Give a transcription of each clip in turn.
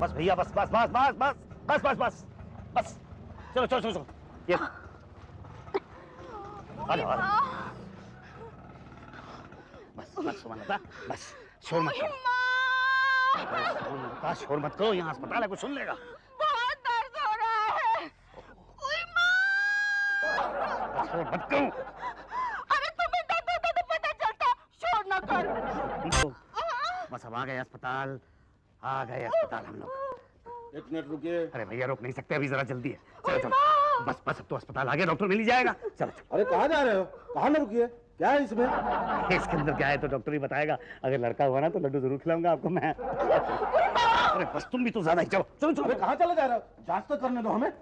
बस भैया, बस बस बस बस बस बस बस बस बस, चलो चलो चलो, ये आ जाओ। बस बस सुमनलता, बस शोर मत करो, सुमनलता शोर मत करो, यहाँ अस्पताल है, कोई सुन लेगा। बहुत दर्द हो रहा है। ओए माँ, शोर मत करो। अरे तुम्हें दर्द होता तो पता चलता, शोर न कर। बस अब आ गए अस्पताल, आ गए अस्पताल हम लोग। एक मिनट रुकिए। अरे भैया रोक नहीं सकते, अभी जरा जल्दी है। चलो चलो, बस बस अब तो अस्पताल आ गया, डॉक्टर मिल ही जाएगा। चलो चलो। अरे कहाँ जा रहे हो? कहाँ ना रुकिए, क्या है इसमें? इसके अंदर क्या है तो डॉक्टर ही बताएगा। अगर लड़का हुआ ना तो लड्डू जरूर खिलाऊंगा आपको मैं। अरे बस तुम भी तो ज्यादा ही, चलो चलो चलो। अरे कहाँ चले जा रहे हो? जांच तो करने दो हमें।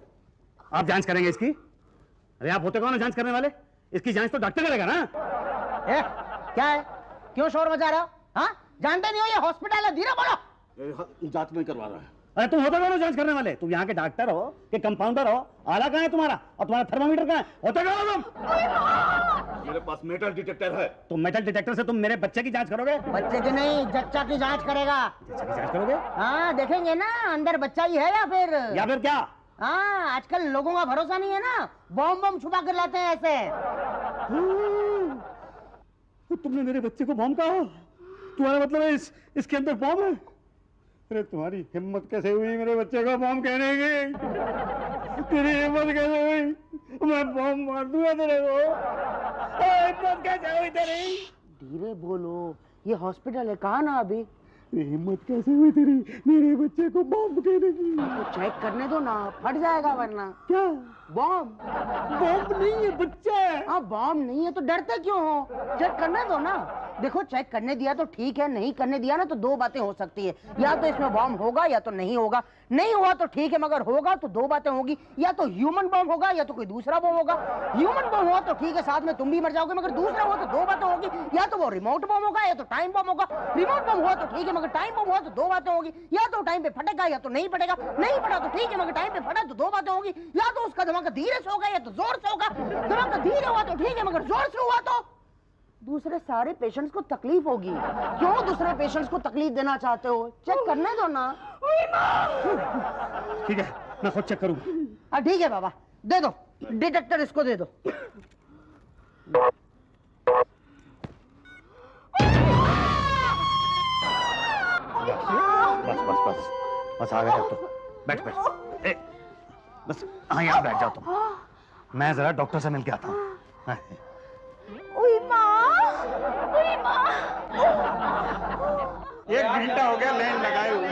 आप जांच करेंगे इसकी? अरे आप होते कौन हो जांच करने वाले? इसकी जांच तो डॉक्टर करेगा ना। क्या है, क्यों शोर मचा रहे हो? हाँ, जानते नहीं हो ये हॉस्पिटल है, धीरे बोलो। जांच में करवा रहा है। अरे तुम होते कौन हो जांच करने वाले? तुम यहाँ के डॉक्टर हो कि कंपाउंडर हो? आला कहाँ है तुम्हारा? और तुम्हारा थर्मामीटर कहाँ है? होते कौन हो तुम? मेरे पास मेटल डिटेक्टर है। तुम मेटल डिटेक्टर से तुम मेरे बच्चे की जांच करोगे? बच्चे की नहीं, जच्चा की जांच करेगा। जच्चा की जांच करोगे? हाँ, देखेंगे ना अंदर बच्चा ही है या फिर क्या? हाँ, आजकल लोगों का भरोसा नहीं है ना, बॉम्ब बम छुपा कर लाते हैं ऐसे। तुमने मेरे बच्चे को बॉम्ब कहा? तुम्हारा मतलब है इसके अंदर बॉम्ब है? अरे तुम्हारी हिम्मत कैसे हुई मेरे बच्चे को बॉम्ब कहने की? तेरी हिम्मत कैसे हुई? मैं बॉम्ब मार दूंगा तेरे को। हिम्मत कैसे हुई तेरी? धीरे बोलो, ये हॉस्पिटल है, कहा ना अभी। हिम्मत कैसे हुई तेरी मेरे बच्चे को बॉम्ब कहने की? तो चेक करने दो ना, फट जाएगा वरना। क्या? बॉम्ब? बॉम्ब नहीं है, बच्चा है। हाँ, बॉम्ब नहीं है तो डरते क्यों हो? चेक करने दो ना। देखो, चेक करने दिया तो ठीक है, नहीं करने दिया ना तो दो बातें हो सकती है, या तो इसमें बॉम्ब होगा या तो नहीं होगा। नहीं हुआ तो ठीक है, मगर होगा तो दो बातें होगी, या तो ह्यूमन बॉम्ब होगा या तो कोई दूसरा बॉम्ब होगा। ह्यूमन बॉम्ब हुआ तो ठीक है, साथ में तुम भी मर जाओगे, मगर दूसरा हुआ तो दो बातें होगी, या तो वो रिमोट बॉम्ब होगा या तो टाइम बॉम्ब होगा। रिमोट बॉम्ब हुआ तो ठीक है, मगर टाइम बॉम्ब हुआ तो दो बातें होगी, या तो टाइम पे फटेगा या तो नहीं फटेगा। नहीं फटा तो ठीक है, मगर टाइम पे फटा तो दो बातें होगी, या तो उसका धमाका धीरे से होगा या तो जोर से होगा। धमाका धीरे हुआ तो ठीक है, मगर जोर से हुआ तो दूसरे सारे पेशेंट्स को तकलीफ होगी। क्यों दूसरे पेशेंट्स को तकलीफ देना चाहते हो? चेक करने दो ना। ठीक है, मैं खुद चेक करूंगा। ठीक है बाबा, दे दो डिटेक्टर, इसको दे दो। बस बस बस बस आ गए अब तो। बैठ बैठ, ए, बस हाँ यहाँ बैठ जाओ तुम, मैं जरा डॉक्टर से मिल के आता हूँ। एक घंटा हो गया लाइन लगाए हुए,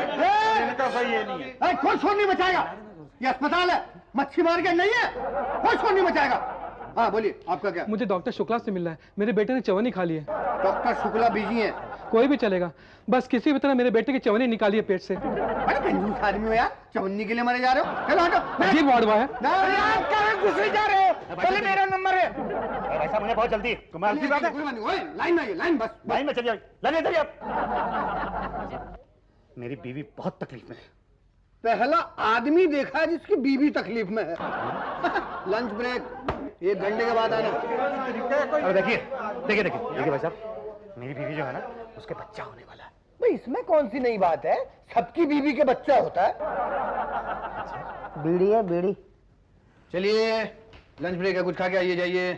इनका भाई ये नहीं है। कोई शोर नहीं मचाएगा, ये अस्पताल है, मच्छी मार के नहीं है, कोई शोर नहीं मचाएगा। हाँ बोलिए, आपका क्या? मुझे डॉक्टर शुक्ला से मिलना है, मेरे बेटे ने चवन्नी खा ली है। डॉक्टर शुक्ला बिजी है। कोई भी चलेगा, बस किसी भी तरह मेरे बेटे की चवन्नी निकालिए पेट से। अरे कंजूस आदमी हो यार, चवन्नी के लिए मरे जा रहे हो? चलो हटो। अजीब वार्ड बॉय है। घुसे जा रहे हो, पहले मेरा नंबर है। ऐसा मुझे बहुत जल्दी, कमाल की बात है। लाइन में आइए, लाइन बस लाइन में चलिए, लाइन में चलिए। मेरी बीवी बहुत तकलीफ में है। पहला आदमी देखा जिसकी बीवी तकलीफ में है। लंच ब्रेक 1 घंटे के बाद आना। और देखिए देखिए देखिए देखिए भाई साहब, मेरी बीवी जो है ना, उसके बच्चा होने वाला है। भाई इसमें कौन सी नई बात है, सबकी बीवी के बच्चा होता है। बीड़ी है, बीड़ी। चलिए लंच ब्रेक है, कुछ खा के आइए जाइए।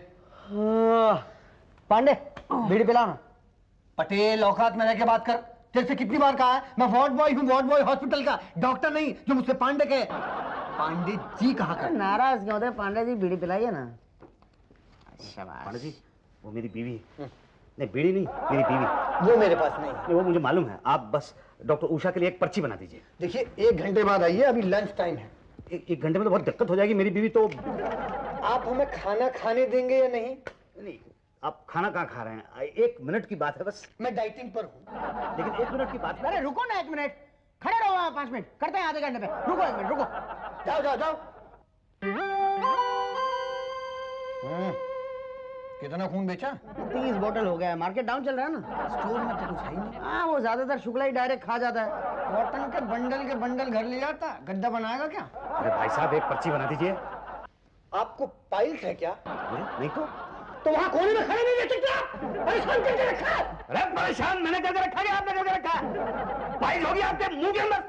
पांडे, बीड़ी पिलाओ ना। पटेल, औकात में रह के बात कर। तेरे से कितनी बार कहा है, मैं वार्ड बॉय हूँ, वार्ड बॉय हॉस्पिटल का, डॉक्टर नहीं जो मुझसे पांडे कहे। पांडे जी कहा कर। नाराज क्यों होते? पांडे जी बीड़ी पिलाइए ना। पांडे जी, वो मेरी बीवी नहीं, बीड़ी नहीं, मेरी बीवी। वो मेरे पास नहीं। वो मुझे मालूम है, आप बस डॉक्टर उषा के लिए एक पर्ची बना दीजिए। देखिए 1 घंटे बाद आइए, अभी लंच टाइम है। एक घंटे में तो बहुत दिक्कत हो जाएगी, मेरी बीवी तो। आप हमें खाना खाने देंगे या नहीं? नहीं, आप खाना कहाँ खा रहे हैं? 1 मिनट की बात है बस। मैं डाइटिंग पर हूँ। लेकिन 1 मिनट की बात है। अरे रुको ना 1 मिनट, खड़े रहो वहाँ 5 मिनट, करते हैं आधे घंटे में। रुको 1 मिनट, रुको। जाओ जाओ जाओ। कितना खून बेचा? 30 बोतल हो गया है, मार्केट डाउन चल रहा है ना। स्टोर में तो कुछ है ही नहीं। हाँ, वो ज्यादातर शुक्ला ही डायरेक्ट खा जाता है। कॉटन के बंडल घर ले जाता, गद्दा बनाएगा क्या? अरे भाई साहब, एक पर्ची बना दीजिए। आपको पाइल्स है क्या? नहीं तो वहाँ कोने में खड़े नहीं रह सकते आप? परेशान करके रखा है। अरे परेशान मैंने करके रखा है, आपने करके रखा है? पाइल होगी आपके मुंह के अंदर।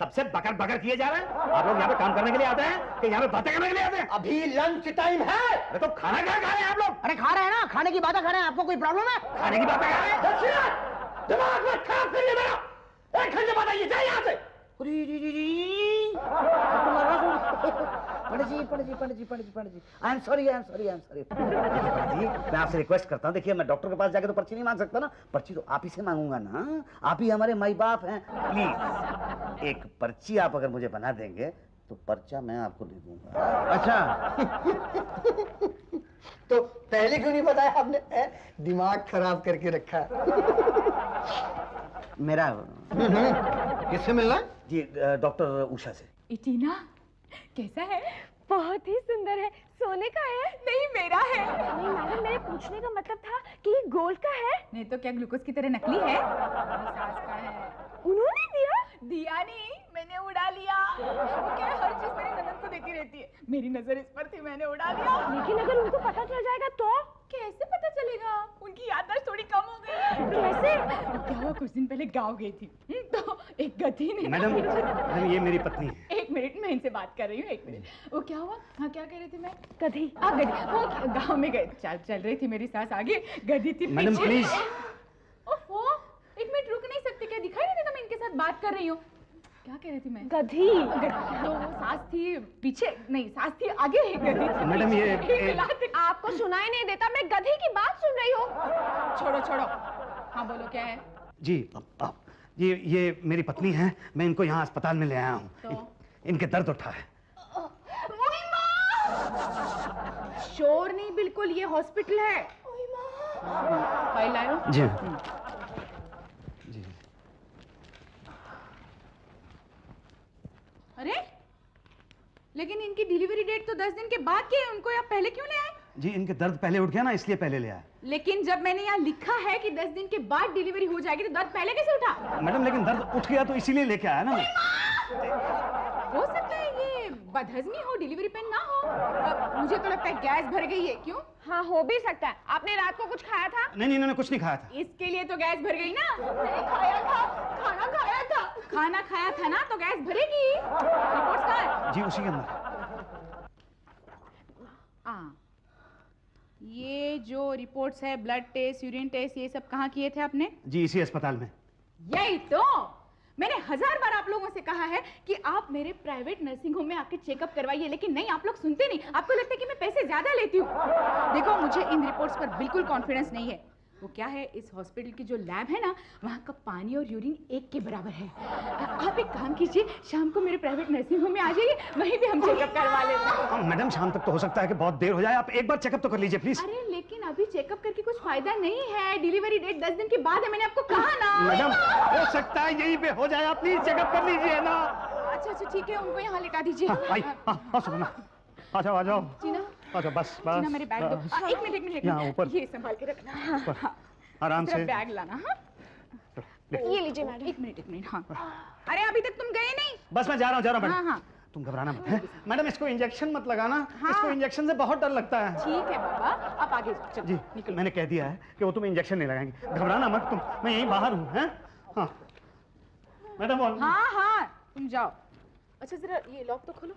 तब से बकर बकर किए जा रहे हैं। आप लोग यहाँ पे काम करने के लिए आते हैं कि यहाँ पे बातें करने के लिए आते हैं? अभी लंच टाइम है। अरे तो खाना क्या खा रहे हैं आप लोग? अरे खा रहे हैं ना, खाने की बातें कर रहे हैं, आपको कोई प्रॉब्लम है? खाने की बातें कर रहे हैं? दिमाग में खराब करिए मेरा। 1 घंटे बाद आइए, जाए यहाँ से। I am sorry. मैं आपसे रिक्वेस्ट करता हूँ, देखिए मैं डॉक्टर के पास जाके तो पर्ची नहीं मांग सकता ना, पर्ची तो आप ही से मांगूंगा ना, आप ही हमारे माई बाप हैं। प्लीज एक पर्ची आप अगर मुझे बना देंगे तो पर्चा मैं आपको दे दूंगा। अच्छा तो पहले क्यों नहीं बताया आपने? दिमाग खराब करके रखा है। मेरा किससे मिलना? जी डॉक्टर उषा से। इटीना कैसा है? बहुत ही सुंदर है। सोने का है? नहीं मेरा है। नहीं मैडम, मेरे पूछने का मतलब था कि ये गोल्ड का है। नहीं तो क्या ग्लूकोज की तरह नकली है? मेरी सास का है। उन्होंने दिया? दिया नहीं, मैंने उड़ा लिया। वो क्या हर चीज मेरी ननद को देती रहती है, मेरी नजर इस पर थी, मैंने उड़ा लिया। लेकिन अगर उनको पता चल जाएगा तो? कैसे पता चलेगा? उनकी याददाश्त थोड़ी कम हो गई है। कैसे? क्या हुआ, कुछ दिन पहले गाँव गई थी तो एक गधी ने। मैडम ये मेरी पत्नी है। 1 मिनट, मैं इनसे बात कर रही हूँ, 1 मिनट। वो क्या हुआ? हाँ क्या कह रहे थे? मैं गधी। गधी वो गाँव में गए, चल रही थी, मेरी सास आगे, गधी थी मैडम पीछे। प्लीज। ओहो, 1 मिनट रुक नहीं सकते क्या? दिखाई नहीं देता मैं इनके साथ बात कर रही हूँ? क्या कह रही थी मैं? गधी। तो वो सास थी पीछे, नहीं सास थी आगे, गधी थी मैडम पीछे। आपको सुनाई नहीं देता? मैं गधी की बात सुन रही हूँ। छोड़ो। हाँ बोलो, क्या है? जी ये मेरी पत्नी है, मैं इनको यहाँ अस्पताल में ले आया हूँ। तो? इनके दर्द उठा है। शोर नहीं, बिल्कुल ये हॉस्पिटल है। फाइल लायो? जी अरे लेकिन इनकी डिलीवरी डेट तो 10 दिन के बाद की है, उनको यहाँ पहले क्यों ले आए? जी इनके दर्द पहले उठ गया ना, इसलिए पहले ले आया। लेकिन जब मैंने यहाँ लिखा है कि 10 दिन के बाद डिलीवरी हो जाएगी तो दर्द पहले कैसे उठा? मैडम लेकिन दर्द उठ गया तो इसीलिए लेके आया ना मैं। हो सकता है ये बदहजमी हो, डिलीवरी पेन ना हो। मुझे तो लगता है गैस भर गई है। क्यों? हाँ हो भी सकता है। आपने रात को कुछ खाया था? नहीं इन्होंने कुछ नहीं खाया था। इसके लिए तो गैस भर गई ना। नहीं खाया था, खाना खाया था। खाना खाया था ना तो गैस भरेगी। रिपोर्ट्स कहाँ है? जी उसी के अंदर। ये जो रिपोर्ट्स है, ब्लड टेस्ट, यूरिन टेस्ट, ये सब कहाँ किए थे आपने? जी इसी अस्पताल में। यही तो मैंने 1000 बार आप लोगों से कहा है कि आप मेरे प्राइवेट नर्सिंग होम में आके चेकअप करवाइए, लेकिन नहीं, आप लोग सुनते नहीं। आपको लगता है कि मैं पैसे ज्यादा लेती हूँ। देखो मुझे इन रिपोर्ट्स पर बिल्कुल कॉन्फिडेंस नहीं है। वो क्या है, इस हॉस्पिटल की जो लैब है ना, वहाँ का पानी और यूरिन एक के बराबर है। आप एक काम कीजिए, शाम को मेरे प्राइवेट नर्सिंग होम में आ जाइए, वहीं पे हम चेकअप करवा लेते हैं। मैडम शाम तक तो हो सकता है कि बहुत देर हो जाए, आप एक बार चेकअप तो कर लीजिए प्लीज। अरे लेकिन अभी चेकअप करके कुछ फायदा नहीं है, डिलीवरी डेट 10 दिन के बाद है, मैंने आपको कहा ना। मैडम हो सकता है यहीं पे हो जाए, आप प्लीज चेकअप कर लीजिए ना। अच्छा ठीक है, उनको यहाँ लेटा दीजिए। आ जाओ जीना, अच्छा बस जीना मेरे बैग दो। एक मिनट यहाँ ऊपर। ये संभाल के रखना। आराम से बैग लाना। हाँ ये लीजिए मैडम। एक मिनट। हाँ अरे अभी तक तुम गए नहीं? बस मैं जा रहा हूँ मैडम। हाँ तुम घबराना मत है? मैडम इसको इंजेक्शन मत लगाना। हाँ। इसको इंजेक्शन से बहुत डर लगता है। ठीक है बाबा, आप आगे चलो। जी निकलो। मैंने कह दिया है कि वो तुम्हें इंजेक्शन नहीं लगाएंगे, घबराना मत तुम, मैं यहीं बाहर हूँ। हैं हाँ मैडम। हाँ तुम जाओ। अच्छा जरा ये लॉक तो खोलो।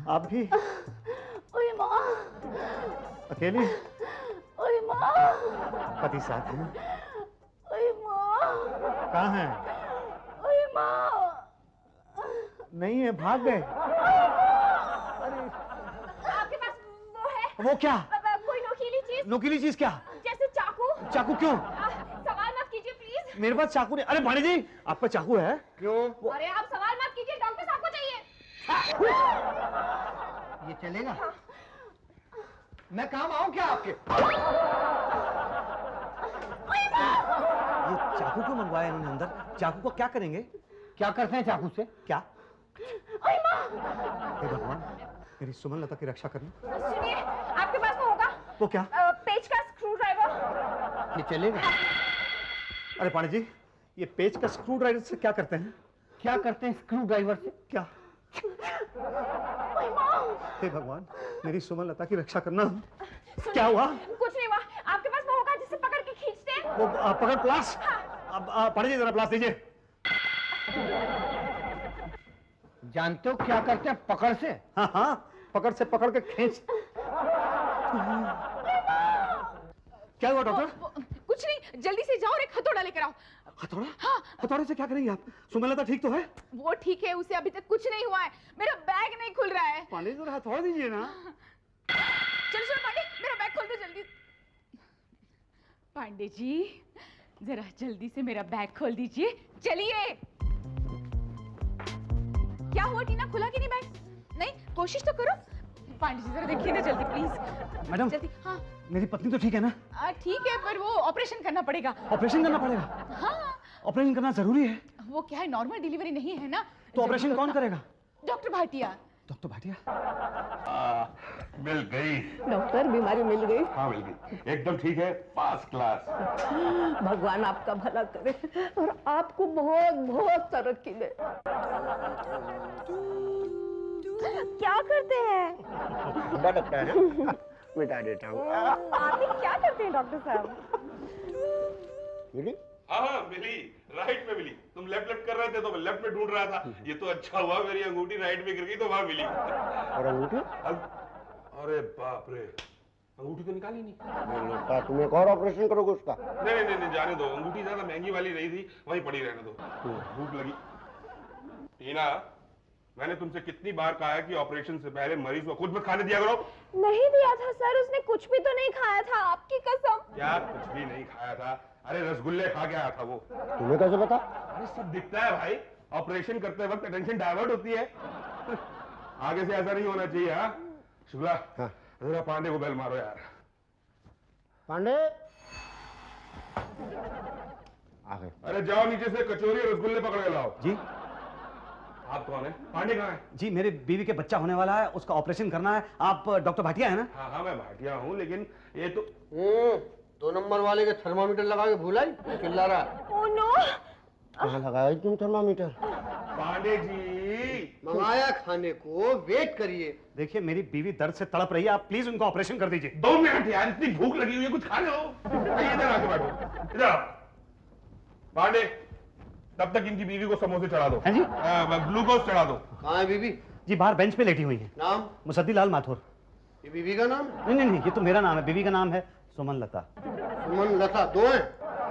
आप भी? ओए माँ, अकेली? ओए माँ, पति साथ हैं? ओए माँ, कहाँ हैं? ओए माँ, नहीं है, भाग गए। आपके पास वो है? वो क्या? कोई नोकीली चीज? नोकीली चीज क्या? जैसे चाकू। चाकू क्यों? सवाल मत कीजिए प्लीज। मेरे पास चाकू नहीं। अरे भाणी जी आप पे चाकू है? क्यों? अरे आप सवाल मत कीजिए, डॉक्टर साहब को चाहिए। ये चलेगा? मैं काम आऊं क्या आपके? ये चाकू क्यों मंगवाया इन्होंने अंदर? चाकू को क्या करेंगे? क्या करते हैं चाकू से? क्या? हे भगवान, मेरी सुमन लता की रक्षा करना। सुनिए, आपके पास वो होगा? वो क्या? पेच का स्क्रू ड्राइवर। ये चलेगा? अरे पाणी जी ये पेच का स्क्रू ड्राइवर से क्या करते हैं? क्या करते हैं स्क्रू ड्राइवर से? क्या? हे भगवान, मेरी सुमनलता की रक्षा करना। क्या हुआ? कुछ नहीं हुआ। आपके पास वो होगा जिससे पकड़ के खींचते हैं? वो पकड़ प्लास। अब पढ़िए जरा, प्लास दीजिए। जानते हो क्या करते हैं पकड़ से? हाँ हाँ, पकड़ से पकड़ के खींच। क्या हुआ डॉक्टर? कुछ नहीं, जल्दी से जाओ और एक हथौड़ा लेकर आओ। हथौड़ा? हाँ। हथौड़े से क्या करेंगे आप? सुमनलता ठीक तो है? वो ठीक है, उसे अभी तक कुछ नहीं हुआ है। मेरा बैग नहीं खुल रहा है। पांडे जरा हथौड़ा दीजिए ना। चलो चलो पांडे, मेरा बैग खोल दो जल्दी। पांडे जी, जरा जल्दी से मेरा बैग खोल दीजिए। चलिए। क्या हुआ टीना, खुला कि नहीं बैग? नहीं, कोशिश तो करो। पांडे जी जरा देखिए ना जल्दी प्लीज। मैडम, जल्दी। हाँ मेरी पत्नी तो ठीक है ना? ठीक है, पर वो ऑपरेशन करना पड़ेगा। ऑपरेशन करना पड़ेगा? हाँ। ऑपरेशन करना जरूरी है? वो क्या है, नॉर्मल डिलीवरी नहीं है ना। तो ऑपरेशन कौन करेगा? डॉक्टर भाटिया। डॉक्टर भाटिया? मिल गई। डॉक्टर, बीमारी मिल गई? हाँ मिल गई, एकदम ठीक है, फर्स्ट क्लास। भगवान आपका भला करे और आपको बहुत बहुत तरक्की दे। क्या करते हैं? लगता है ना? मिटा देता हूँ। आप ही क्या करते हैं डॉक्टर साहब? मिली? हाँ मिली, राइट में मिली। तुम लेफ्ट लेफ्ट कर रहे थे तो मैं लेफ्ट में ढूंढ रहा था। ये तो अच्छा हुआ मेरी अंगूठी राइट में गिर गई तो वहां मिली। और अंगूठी? अरे बाप रे, अंगूठी तो निकाली नहीं। तुम एक और ऑपरेशन करोगे उसका? नहीं, जाने दो। अंगूठी ज्यादा महंगी वाली नहीं थी, वहीं पड़ी रहने दो। भूख लगी। टीना, मैंने तुमसे कितनी बार कहा है कि ऑपरेशन से पहले मरीज को कुछ मत खाने दिया करो। नहीं दिया था सर, उसने कुछ भी तो नहीं खाया था, आपकी कसम। क्या कुछ भी नहीं खाया था? अरे रसगुल्ले खा के आया था वो। तुम्हें कैसे पता? अरे सब दिखता है भाई, ऑपरेशन करते वक्त अटेंशन डाइवर्ट होती है। आगे से ऐसा नहीं होना चाहिए। हाँ शुक्ला, जरा पांडे को बेल मारो यार। पांडे आ गए। अरे जाओ नीचे से कचौरी और रसगुल्ले पकड़ के लाओ। जी। आप कौन है? पांडे कहाँ है? जी, मेरे बीवी के बच्चा होने वाला है, उसका ऑपरेशन करना है। आप डॉक्टर भाटिया है ना? हाँ मैं भाटिया हूँ, लेकिन ये तो 2 नंबर वाले के थर्मामीटर लगा के भूला ही चिल्ला रहा। Oh no. कहाँ लगाया तुम थर्मामीटर? पांडे जी मंगाया खाने को, वेट करिए। देखिए, मेरी बीवी दर्द से तड़प रही है, आप प्लीज उनको ऑपरेशन कर दीजिए। 2 मिनट यार, इतनी भूख लगी हुई है, कुछ खा लो। इधर आके बैठो, इधर आओ। पांडे, तब तक इनकी बीवी को समोसे चढ़ा दो। हाँ जी। ग्लूकोज चढ़ा दो। कहाँ है बीवी? जी, बाहर बेंच पे लेटी हुई है। नाम? मुसद्दी लाल माथुर। ये बीवी का नाम? नहीं, ये तो मेरा नाम है। बीवी का नाम है सुमनलता। सुमनलता। 2 हैं?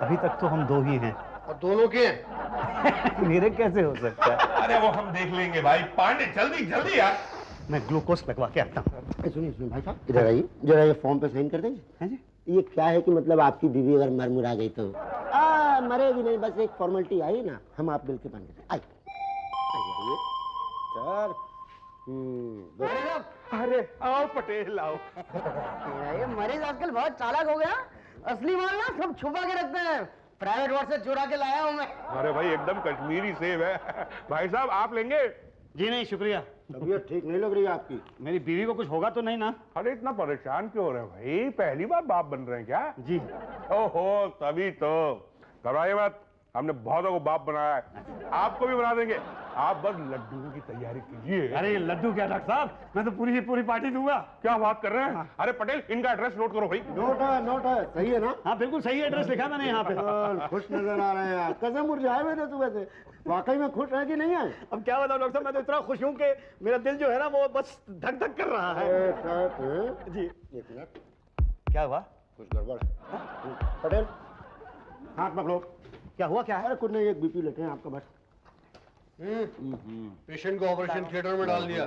अभी तक तो हम 2 ही हैं। और दोनों के हैं? मेरे कैसे हो सकता है? अरे वो हम देख लेंगे भाई। पांडे जल्दी यार। मैं ग्लूकोज लगवा के आता हूँ। सुनिए भाई साहब, इधर आइए जरा, ये फॉर्म पे साइन कर देंगे? हाँ जी। ये क्या है कि मतलब आपकी बीवी अगर मरमुरा गई तो? मरेगी नहीं, बस एक फॉर्मेलिटी आई ना, हम आप बिल के बन गए। आइए सर। अरे आओ पटेल आओ। ये मरीज आजकल बहुत चालाक हो गया। असली माल ना सब छुपा के रखते हैं। प्राइवेट वार्ड से चुरा के लाया हूँ मैं। अरे भाई एकदम कश्मीरी सेब है। भाई साहब आप लेंगे? जी नहीं, शुक्रिया। तबीयत ठीक नहीं लग रही है आपकी। मेरी बीवी को कुछ होगा तो नहीं ना? अरे इतना परेशान क्यों हो रहे हैं भाई? पहली बार बाप बन रहे हैं क्या? जी। ओहो, तभी तो। घबराइए मत, हमने बहुतों को बाप बनाया है, आपको भी बना देंगे। आप बस लड्डू की तैयारी कीजिए। अरे लड्डू क्या डॉक्टर साहब, मैं तो पूरी की पूरी पार्टी दूंगा। क्या बात कर रहे हैं? अरे पटेल, इनका एड्रेस नोट करो भाई। नोट है, सही है ना? हाँ बिल्कुल सही एड्रेस लिखा मैंने यहाँ पे। खुश नजर आ रहे हैं आप, कसम मुरझाए हुए थे सुबह से। वाकई में खुश है कि नहीं है? अब क्या बताऊं डॉक्टर साहब, मैं तो इतना खुश हूँ कि मेरा दिल जो है ना वो बस धक धक कर रहा है। जी। 1 मिनट। क्या हुआ? कुछ गड़बड़ है। पटेल हाथ पकड़ो। क्या हुआ? क्या है? अरे कुछ नहीं, एक बीपी लेते हैं आपका बस। पेशेंट को ऑपरेशन थिएटर में डाल दिया।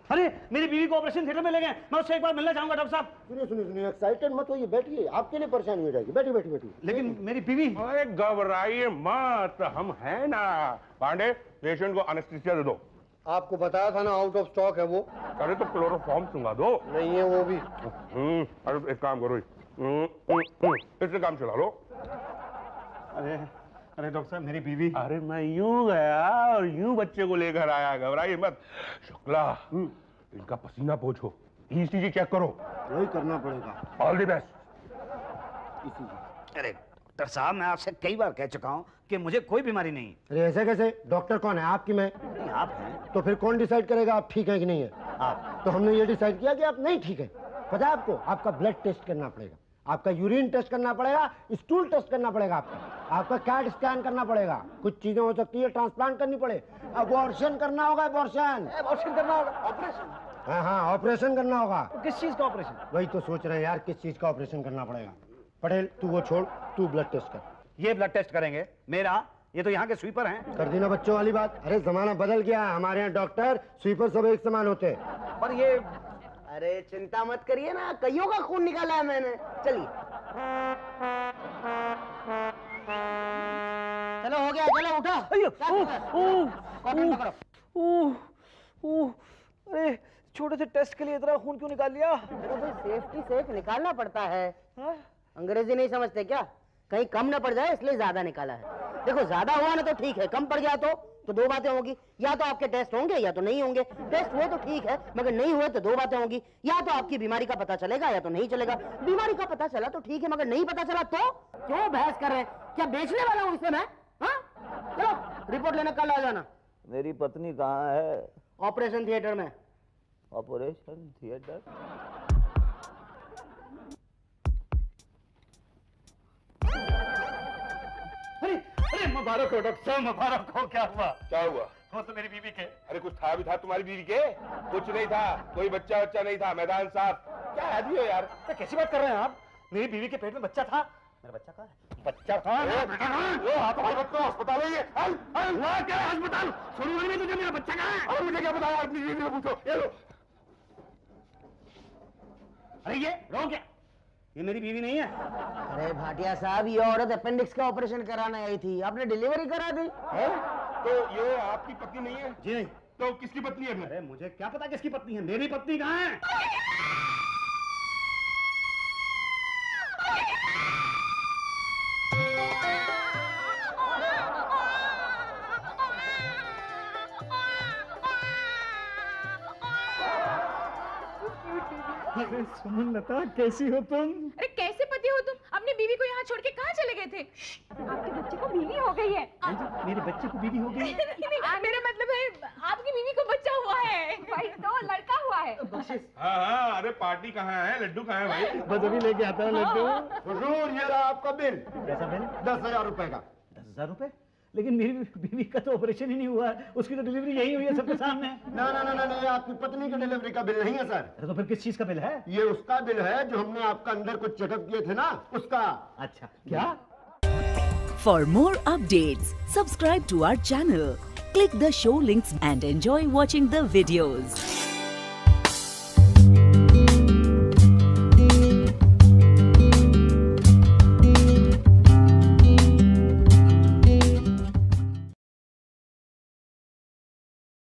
अरे मेरी बीवी को ऑपरेशन थिएटर में ले गए, मैं उससे एक बार मिलना चाहूंगा डॉक्टर साहब। सुनिए, एक्साइटेड मत होइए, बैठिए, आपके लिए परेशानी हो जाएगी। बैठिए। लेकिन मेरी बीवी। अरे घबराइए मत, हम हैं ना। पांडे, पेशेंट को एनेस्थीसिया दे दो। आपको बताया था ना आउट ऑफ स्टॉक है वो। अरे तो क्लोरोफॉर्म सुंगा दो। नहीं है वो भी। अरे एक काम करो, इससे काम चला लो। अरे डॉक्टर साहब, मेरी बीवी। अरे मैं यूं गया और यूं बच्चे को लेकर आया। घबराइए मत। शुक्ला, इनका पसीना पोंछो, ECG चेक करो। वही करना पड़ेगा। All the best. अरे डॉक्टर साहब, मैं आपसे कई बार कह चुका हूँ कि मुझे कोई बीमारी नहीं। अरे ऐसे कैसे? डॉक्टर कौन है, आप कि मैं? नहीं, आप हैं। तो फिर कौन डिसाइड करेगा आप ठीक है कि नहीं है? आप। तो हमने ये डिसाइड किया कि आप नहीं ठीक है। पता है आपको, आपका ब्लड टेस्ट करना पड़ेगा, आपका यूरिन टेस्ट करना पड़ेगा, स्टूल टेस्ट करना पड़ेगा, आपका कैट स्कैन करना पड़ेगा, कुछ चीजें हो सकती है ट्रांसप्लांट करनी पड़े, अबॉर्शन करना होगा, ऑपरेशन करना होगा। ऑपरेशन? हाँ, ऑपरेशन करना होगा। किस चीज का ऑपरेशन? वही तो सोच रहे हैं यार, किस चीज का ऑपरेशन करना पड़ेगा। पटेल तू वो छोड़, तू ब्लड टेस्ट कर। ये ब्लड टेस्ट करेंगे मेरा? ये तो यहाँ के स्वीपर हैं। कर दी ना बच्चों वाली बात। अरे जमाना बदल गया है, हमारे यहाँ डॉक्टर स्वीपर सब एक समान होते हैं। पर ये, अरे चिंता मत करिए ना, कईयों का खून निकाला है मैंने। चलिए चलो हो गया, चलो उठो। अरे छोटे से टेस्ट के लिए इतना खून क्यों निकाल लिया? सेफ्टी से निकालना पड़ता है। अंग्रेजी नहीं समझते क्या? कहीं कम ना पड़ जाए इसलिए ज्यादा निकाला है। देखो ज्यादा हुआ ना तो ठीक है, कम पड़ गया तो दो बातें होगी, या तो आपके टेस्ट होंगे या तो नहीं होंगे। टेस्ट हुए तो ठीक है, मगर नहीं हुए तो दो बातें होंगी, या तो आपकी बीमारी का पता चलेगा या तो नहीं चलेगा। बीमारी का पता चला तो ठीक है, मगर नहीं पता चला तो क्यों बहस कर रहे हैं? क्या बेचने वाला हूँ इसमें मैं? हाँ चलो रिपोर्ट लेने कल आ जाना। मेरी पत्नी कहाँ है? ऑपरेशन थिएटर में। Operation theatre? अरे मुबारक हो डॉक्टर साहब, मुबारक हो। क्या हुआ? क्या हुआ? वो तो मेरी बीवी के। अरे कुछ था भी था तुम्हारी बीवी के? कुछ नहीं था, कोई बच्चा नहीं था, मैदान साफ। क्या आदमी हो यार? तो कैसी बात कर रहे हैं आप? मेरी बीवी के पेट में बच्चा था। मेरा बच्चा कहाँ है? बच्चा कहाँ है? अस्पताल है ये। क्या अस्पताल? सुनो नहीं तुझे, मेरा बच्चा कहाँ है? और मुझे क्या बताया? अपनी बीवी से पूछो। ये लो। अरे ये रो क्या? ये मेरी बीवी नहीं है। अरे भाटिया साहब, ये औरत अपेंडिक्स का ऑपरेशन कराने आई थी, आपने डिलीवरी करा दी। तो ये आपकी पत्नी नहीं है? जी नहीं। तो किसकी पत्नी है? अरे मुझे क्या पता किसकी पत्नी है? मेरी पत्नी कहाँ है? अरे सुमन लता, कैसी हो तुम? अरे कैसे पति हो तुम? अपनी बीवी को यहाँ छोड़ के कहाँ चले गए थे? आपके बच्चे को बीवी हो गई है। मेरे बच्चे को बीवी हो गई? मेरा मतलब है आपकी बीवी को बच्चा हुआ है। भाई तो लड़का हुआ है। हाँ, अरे पार्टी कहाँ है? लड्डू कहाँ है भाई? बस अभी लेके आता है लड्डू। हुजूर ये रहा आपका बिल। कैसा बिल? 10,000 रुपए का। 10,000 रुपए? लेकिन मेरी बीवी का तो ऑपरेशन ही नहीं हुआ है, उसकी तो डिलीवरी यही हुई है सबके सामने। ना, ये आपकी पत्नी की डिलीवरी का बिल नहीं है सर। तो फिर किस चीज का बिल है? ये उसका बिल है जो हमने आपका अंदर कुछ चेकअप किए थे ना, उसका। अच्छा, क्या? For more updates, subscribe to our channel, click the show links and enjoy watching the videos.